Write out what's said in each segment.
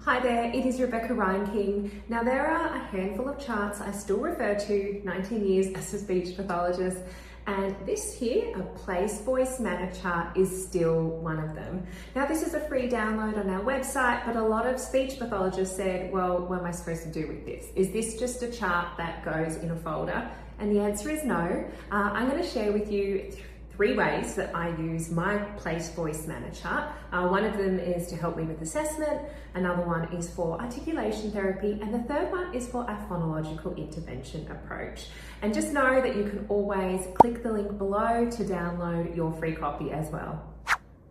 Hi there, it is Rebecca Reinking. Now there are a handful of charts I still refer to 19 years as a speech pathologist, and this here, a place, voice, manner chart, is still one of them. Now this is a free download on our website, but a lot of speech pathologists said, well, what am I supposed to do with this? Is this just a chart that goes in a folder? And the answer is no. I'm going to share with you three ways that I use my place, voice, manner chart. One of them is to help me with assessment, another one is for articulation therapy, and the third one is for a phonological intervention approach. And just know that you can always click the link below to download your free copy as well.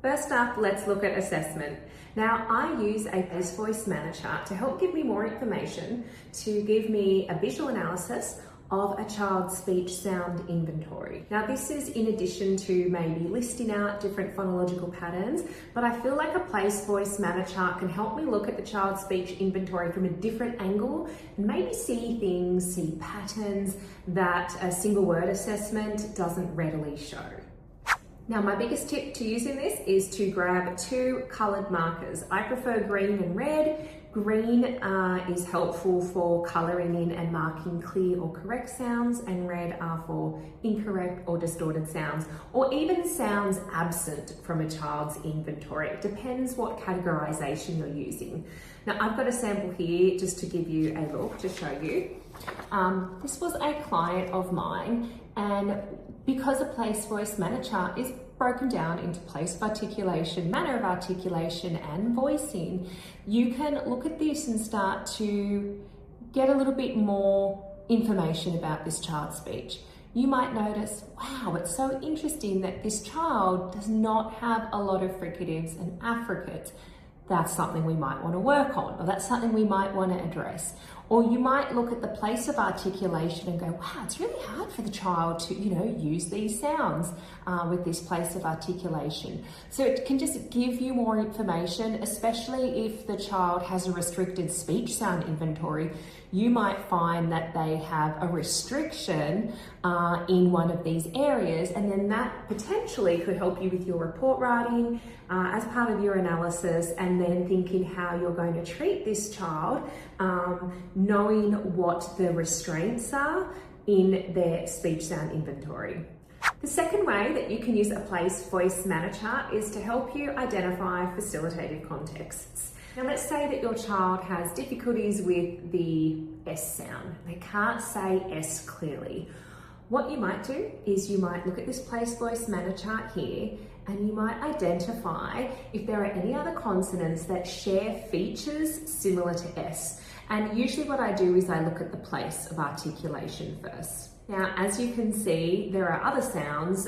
First up, let's look at assessment. Now, I use a place, voice, manner chart to help give me more information, to give me a visual analysis of a child's speech sound inventory. Now this is in addition to maybe listing out different phonological patterns, but I feel like a place, voice, manner chart can help me look at the child's speech inventory from a different angle and maybe see things, see patterns that a single word assessment doesn't readily show. Now my biggest tip to using this is to grab two coloured markers. I prefer green and red. Green is helpful for colouring in and marking clear or correct sounds, and red are for incorrect or distorted sounds, or even sounds absent from a child's inventory. It depends what categorisation you're using. Now I've got a sample here just to give you a look to show you. This was a client of mine, and because a place, voice, manner chart is broken down into place of articulation, manner of articulation, and voicing, you can look at this and start to get a little bit more information about this child's speech. You might notice, wow, it's so interesting that this child does not have a lot of fricatives and affricates. That's something we might want to work on, or that's something we might want to address. Or you might look at the place of articulation and go, wow, it's really hard for the child to, use these sounds with this place of articulation. So it can just give you more information, especially if the child has a restricted speech sound inventory. You might find that they have a restriction in one of these areas, and then that potentially could help you with your report writing as part of your analysis, and then thinking how you're going to treat this child, knowing what the restraints are in their speech sound inventory. The second way that you can use a place, voice, manner chart is to help you identify facilitative contexts. Now let's say that your child has difficulties with the S sound. They can't say S clearly. What you might do is you might look at this place, voice, manner chart here, and you might identify if there are any other consonants that share features similar to S. And usually what I do is I look at the place of articulation first. Now, as you can see, there are other sounds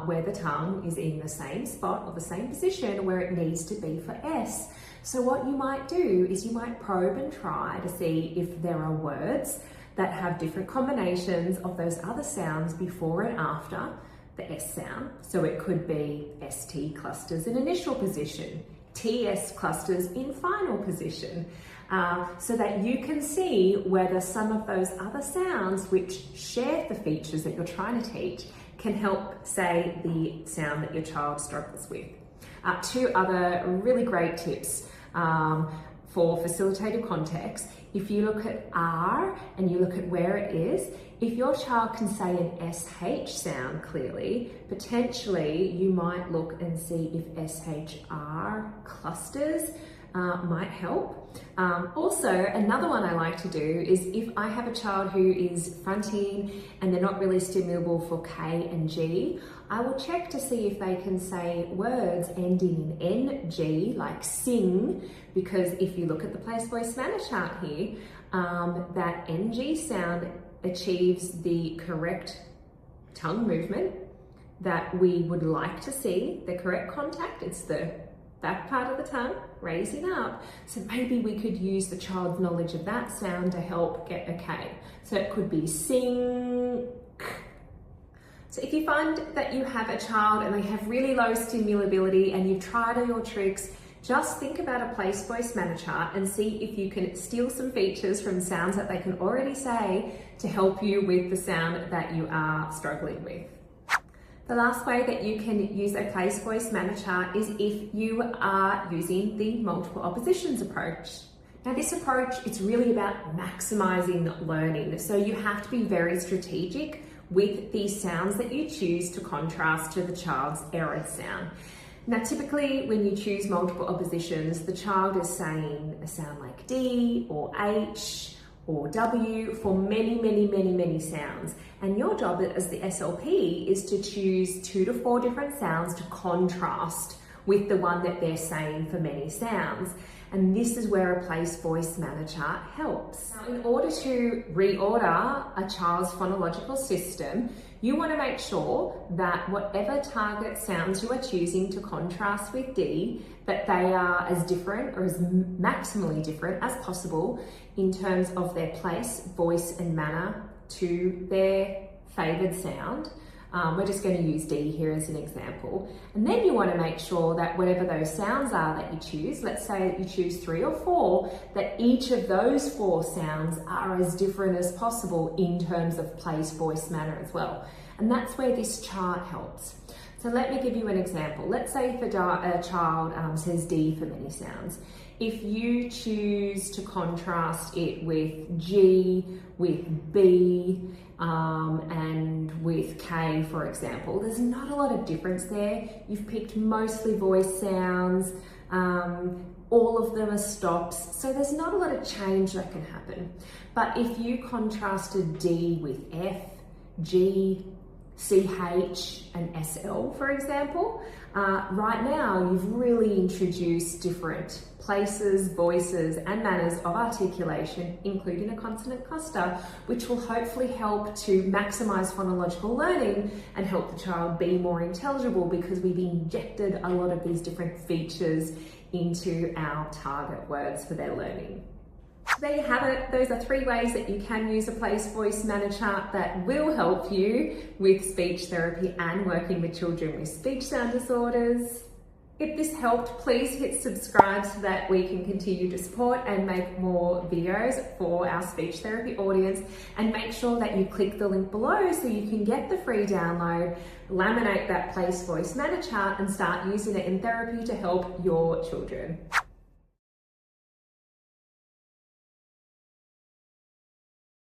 where the tongue is in the same spot or the same position where it needs to be for S. So what you might do is you might probe and try to see if there are words that have different combinations of those other sounds before and after the S sound. So it could be ST clusters in initial position, TS clusters in final position, so that you can see whether some of those other sounds which share the features that you're trying to teach can help, say, the sound that your child struggles with. Two other really great tips for facilitative context. If you look at R and you look at where it is, if your child can say an SH sound clearly, potentially you might look and see if SHR clusters might help. Also, another one I like to do is if I have a child who is fronting and they're not really stimulable for K and G, I will check to see if they can say words ending in NG, like sing, because if you look at the place, voice, manner chart here, that NG sound achieves the correct tongue movement that we would like to see, the correct contact. It's the back part of the tongue raising up. So maybe we could use the child's knowledge of that sound to help get a K. So it could be sing. So if you find that you have a child and they have really low stimulability and you've tried all your tricks, just think about a place, voice, manner chart and see if you can steal some features from sounds that they can already say to help you with the sound that you are struggling with. The last way that you can use a place, voice, manner chart is if you are using the multiple oppositions approach. Now this approach, it's really about maximizing learning. So you have to be very strategic with these sounds that you choose to contrast to the child's error sound. Now typically when you choose multiple oppositions, the child is saying a sound like D or H or W for many sounds. And your job as the SLP is to choose 2 to 4 different sounds to contrast with the one that they're saying for many sounds. And this is where a place, voice, manner chart helps. Now, in order to reorder a child's phonological system, you want to make sure that whatever target sounds you are choosing to contrast with D, that they are as different or as maximally different as possible in terms of their place, voice, and manner to their favoured sound. We're just going to use D here as an example. And then you want to make sure that whatever those sounds are that you choose, let's say that you choose 3 or 4, that each of those 4 sounds are as different as possible in terms of place, voice, manner as well. And that's where this chart helps. So let me give you an example. Let's say if a child says D for many sounds. If you choose to contrast it with G, with B, and with K, for example, there's not a lot of difference there. You've picked mostly voice sounds, all of them are stops, so there's not a lot of change that can happen. But if you contrasted D with F, G, CH and SL, for example, right now you've really introduced different places, voices and manners of articulation, including a consonant cluster, which will hopefully help to maximize phonological learning and help the child be more intelligible, because we've injected a lot of these different features into our target words for their learning. There you have it. Those are 3 ways that you can use a place, voice, manner chart that will help you with speech therapy and working with children with speech sound disorders. If this helped, please hit subscribe so that we can continue to support and make more videos for our speech therapy audience, and make sure that you click the link below so you can get the free download, laminate that place, voice, manner chart and start using it in therapy to help your children.